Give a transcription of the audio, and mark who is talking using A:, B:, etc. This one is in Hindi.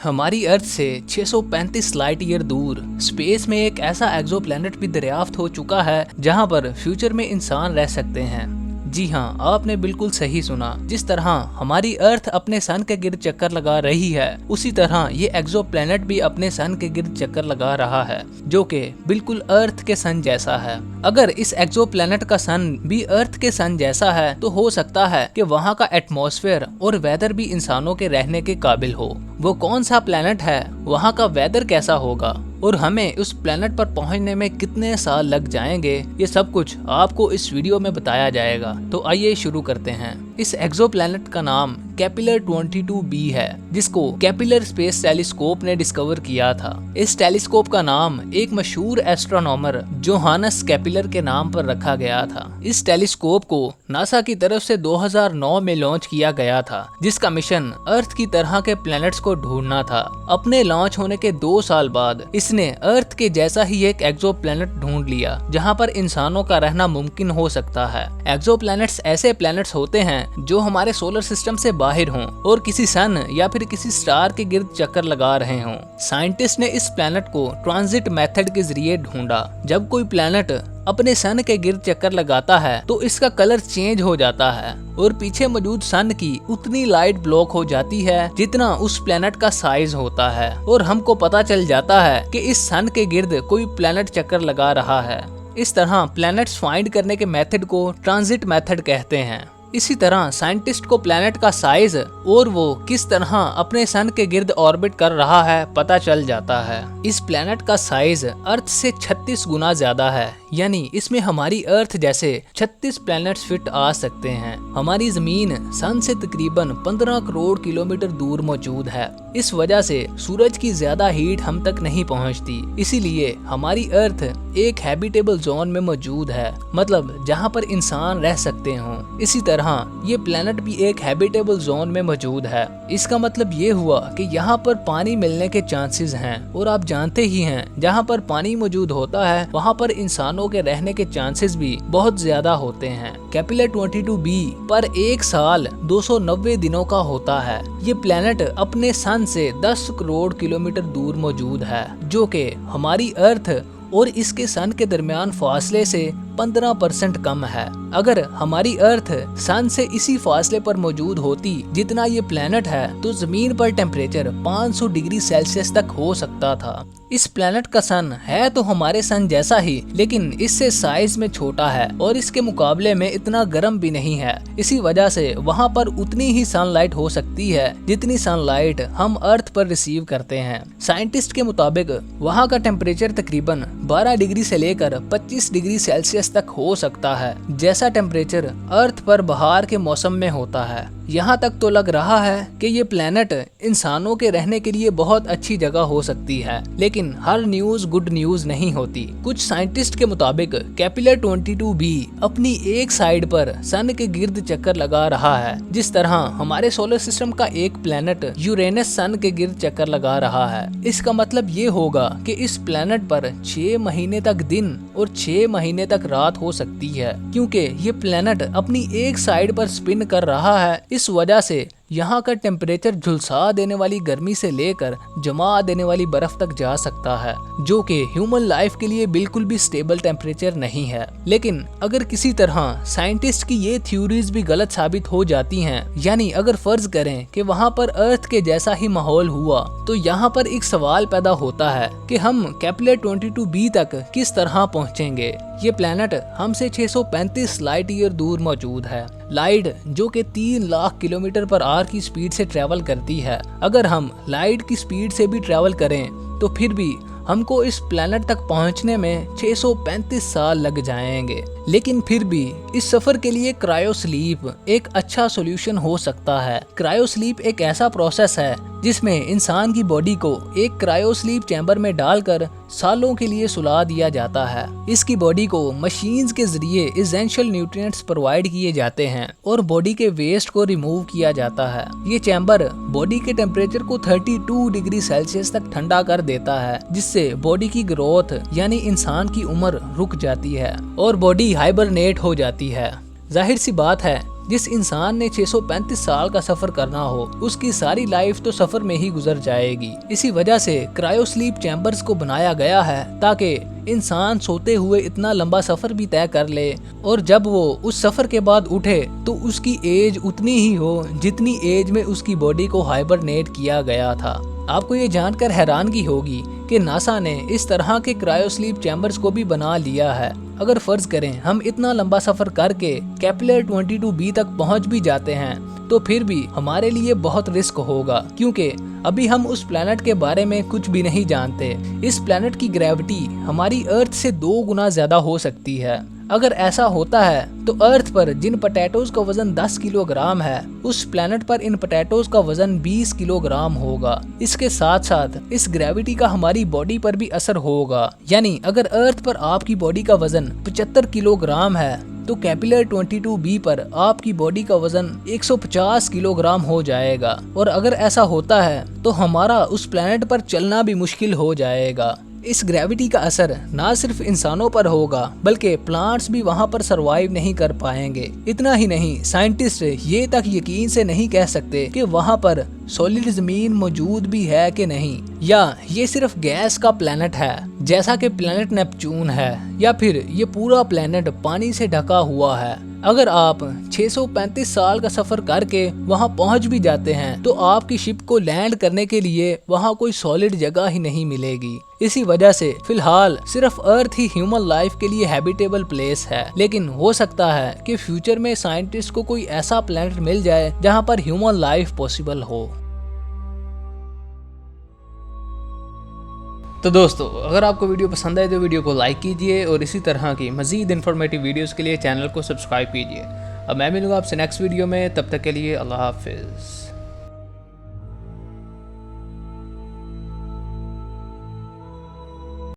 A: हमारी अर्थ से 635 लाइट ईयर दूर स्पेस में एक ऐसा एक्सोप्लैनेट भी दरियाफ्त हो चुका है जहां पर फ्यूचर में इंसान रह सकते हैं। जी हाँ, आपने बिल्कुल सही सुना। जिस तरह हमारी अर्थ अपने सन के गिर्द चक्कर लगा रही है, उसी तरह ये एक्सोप्लैनेट भी अपने सन के गिर्द चक्कर लगा रहा है, जो कि बिल्कुल अर्थ के सन जैसा है। अगर इस एक्सोप्लैनेट का सन भी अर्थ के सन जैसा है तो हो सकता है कि वहाँ का एटमॉस्फेयर और वेदर भी इंसानों के रहने के काबिल हो। वो कौन सा प्लेनेट है, वहाँ का वेदर कैसा होगा और हमें उस प्लेनेट पर पहुंचने में कितने साल लग जाएंगे, ये सब कुछ आपको इस वीडियो में बताया जाएगा। तो आइए शुरू करते हैं। इस एक्सोप्लैनेट का नाम केपलर 22b है, जिसको केपलर स्पेस टेलीस्कोप ने डिस्कवर किया था। इस टेलीस्कोप का नाम एक मशहूर एस्ट्रोनॉमर जोहानस केपलर के नाम पर रखा गया था। इस टेलीस्कोप को नासा की तरफ से 2009 में लॉन्च किया गया था, जिसका मिशन अर्थ की तरह के प्लैनेट्स को ढूंढना था। अपने लॉन्च होने के 2 साल बाद इसने अर्थ के जैसा ही एक एक्सोप्लैनेट ढूंढ लिया, जहां पर इंसानों का रहना मुमकिन हो सकता है। एक्सोप्लैनेट्स ऐसे प्लैनेट्स होते हैं जो हमारे सोलर सिस्टम से बाहर हों और किसी सन या फिर किसी स्टार के गिर्द चक्कर लगा रहे हों। साइंटिस्ट ने इस प्लैनेट को ट्रांजिट मेथड के जरिए ढूंढा। जब कोई प्लैनेट अपने सन के गिर्द चक्कर लगाता है तो इसका कलर चेंज हो जाता है और पीछे मौजूद सन की उतनी लाइट ब्लॉक हो जाती है जितना उस प्लैनेट का साइज होता है, और हमको पता चल जाता है कि इस सन के गिर्द कोई प्लैनेट चक्कर लगा रहा है। इस तरह प्लैनेट्स फाइंड करने के मेथड को ट्रांजिट मेथड कहते हैं। इसी तरह साइंटिस्ट को प्लैनेट का साइज और वो किस तरह अपने सन के गिर्द ऑर्बिट कर रहा है पता चल जाता है। इस प्लैनेट का साइज अर्थ से 36 गुना ज्यादा है, यानी इसमें हमारी अर्थ जैसे 36 प्लैनेट्स फिट आ सकते हैं। हमारी जमीन सन से तकरीबन 15 करोड़ किलोमीटर दूर मौजूद है। इस वजह से सूरज की ज्यादा हीट हम तक नहीं पहुंचती, इसीलिए हमारी अर्थ एक हैबिटेबल जोन में मौजूद है, मतलब जहां पर इंसान रह सकते हों। इसी तरह ये प्लेनेट भी एक हैबिटेबल जोन में मौजूद है। इसका मतलब ये हुआ कि यहाँ पर पानी मिलने के चांसेस हैं, और आप जानते ही हैं जहाँ पर पानी मौजूद होता है वहाँ पर इंसानों के रहने के चांसेस भी बहुत ज्यादा होते हैं। केपलर 22b पर एक साल 290 दिनों का होता है। ये प्लेनेट अपने सन से 10 करोड़ किलोमीटर दूर मौजूद है, जो कि हमारी अर्थ और इसके सन के दरमियान फासले से 15% कम है। अगर हमारी अर्थ सन से इसी फासले पर मौजूद होती जितना ये प्लेनेट है, तो जमीन पर टेम्परेचर 500 डिग्री सेल्सियस तक हो सकता था। इस प्लेनेट का सन है तो हमारे सन जैसा ही, लेकिन इससे साइज में छोटा है और इसके मुकाबले में इतना गर्म भी नहीं है। इसी वजह से वहाँ पर उतनी ही सनलाइट हो सकती है जितनी सनलाइट हम अर्थ पर रिसीव करते हैं। साइंटिस्ट के मुताबिक वहाँ का टेम्परेचर तकरीबन 12 डिग्री से लेकर 25 डिग्री सेल्सियस तक हो सकता है, जैसा टेम्परेचर अर्थ पर बहार के मौसम में होता है। यहाँ तक तो लग रहा है कि ये प्लेनेट इंसानों के रहने के लिए बहुत अच्छी जगह हो सकती है, लेकिन हर न्यूज गुड न्यूज नहीं होती। कुछ साइंटिस्ट के मुताबिक केपलर 22b अपनी एक साइड पर सन के गिर्द चक्कर लगा रहा है, जिस तरह हमारे सोलर सिस्टम का एक प्लेनेट यूरेनस सन के गिर्द चक्कर लगा रहा है। इसका मतलब ये होगा कि इस प्लेनेट पर 6 महीने तक दिन और 6 महीने तक रात हो सकती है, क्योंकि ये प्लेनेट अपनी एक साइड पर स्पिन कर रहा है। इस वजह से यहाँ का टेम्परेचर झुलसा देने वाली गर्मी से लेकर जमा देने वाली बर्फ तक जा सकता है, जो कि ह्यूमन लाइफ के लिए बिल्कुल भी स्टेबल टेम्परेचर नहीं है। लेकिन अगर किसी तरह साइंटिस्ट की ये थ्योरीज भी गलत साबित हो जाती हैं, यानी अगर फर्ज करें कि वहाँ पर अर्थ के जैसा ही माहौल हुआ, तो यहाँ पर एक सवाल पैदा होता है कि हम केपलर 22b तक किस तरह पहुँचेंगे। ये प्लेनेट हमसे 635 लाइट ईयर दूर मौजूद है। लाइट जो कि 3 लाख किलोमीटर पर आवर की स्पीड से ट्रेवल करती है। अगर हम लाइट की स्पीड से भी ट्रेवल करें तो फिर भी हमको इस प्लेनेट तक पहुंचने में 635 साल लग जाएंगे। लेकिन फिर भी इस सफर के लिए क्रायोस्लीप एक अच्छा सॉल्यूशन हो सकता है। क्रायोस्लीप एक ऐसा प्रोसेस है जिसमें इंसान की बॉडी को एक क्रायोस्लीप चैम्बर में डालकर सालों के लिए सुला दिया जाता है। इसकी बॉडी को मशीन्स के जरिए एसेंशियल न्यूट्रिएंट्स प्रोवाइड किए जाते हैं और बॉडी के वेस्ट को रिमूव किया जाता है। ये चैम्बर बॉडी के टेम्परेचर को 32 डिग्री सेल्सियस तक ठंडा कर देता है, जिससे बॉडी की ग्रोथ यानी इंसान की उम्र रुक जाती है और बॉडी हाइबरनेट हो जाती है। जाहिर सी बात है, जिस इंसान ने 635 साल का सफर करना हो उसकी सारी लाइफ तो सफर में ही गुजर जाएगी। इसी वजह से क्रायो स्लीप चैम्बर्स को बनाया गया है ताकि इंसान सोते हुए इतना लंबा सफर भी तय कर ले और जब वो उस सफर के बाद उठे तो उसकी एज उतनी ही हो जितनी एज में उसकी बॉडी को हाइबरनेट किया गया था। आपको ये जानकर हैरानगी होगी कि नासा ने इस तरह के क्रायो स्लीप चैम्बर्स को भी बना लिया है। अगर फर्ज करें हम इतना लंबा सफर करके केपलर 22b तक पहुंच भी जाते हैं तो फिर भी हमारे लिए बहुत रिस्क होगा, क्योंकि अभी हम उस प्लेनेट के बारे में कुछ भी नहीं जानते। इस प्लेनेट की ग्रेविटी हमारी अर्थ से 2 गुना ज्यादा हो सकती है। अगर ऐसा होता है तो अर्थ पर जिन पोटैटोज का वजन 10 किलोग्राम है उस प्लेनेट पर इन पोटैटोज का वजन 20 किलोग्राम होगा। इसके साथ साथ इस ग्रेविटी का हमारी बॉडी पर भी असर होगा, यानी अगर अर्थ पर आपकी बॉडी का वजन 75 किलोग्राम है तो केपलर 22b पर आपकी बॉडी का वजन 150 किलोग्राम हो जाएगा। और अगर ऐसा होता है तो हमारा उस प्लेनेट पर चलना भी मुश्किल हो जाएगा। इस ग्रेविटी का असर ना सिर्फ इंसानों पर होगा बल्कि प्लांट्स भी वहां पर सरवाइव नहीं कर पाएंगे। इतना ही नहीं, साइंटिस्ट ये तक यकीन से नहीं कह सकते कि वहां पर सॉलिड जमीन मौजूद भी है कि नहीं, या ये सिर्फ गैस का प्लेनेट है जैसा कि प्लेनेट नेपच्यून है, या फिर ये पूरा प्लेनेट पानी से ढका हुआ है। अगर आप 635 साल का सफर करके वहां पहुंच भी जाते हैं तो आपकी शिप को लैंड करने के लिए वहां कोई सॉलिड जगह ही नहीं मिलेगी। इसी वजह से फिलहाल सिर्फ अर्थ ही ह्यूमन लाइफ के लिए हैबिटेबल प्लेस है, लेकिन हो सकता है कि फ्यूचर में साइंटिस्ट को कोई ऐसा प्लेनेट मिल जाए जहां पर ह्यूमन लाइफ पॉसिबल हो। तो दोस्तों, अगर आपको वीडियो पसंद आए तो वीडियो को लाइक कीजिए और इसी तरह की मज़ीद इन्फॉर्मेटिव वीडियोस के लिए चैनल को सब्सक्राइब कीजिए। अब मैं मिलूंगा आपसे नेक्स्ट वीडियो में, तब तक के लिए अल्लाह हाफिज़।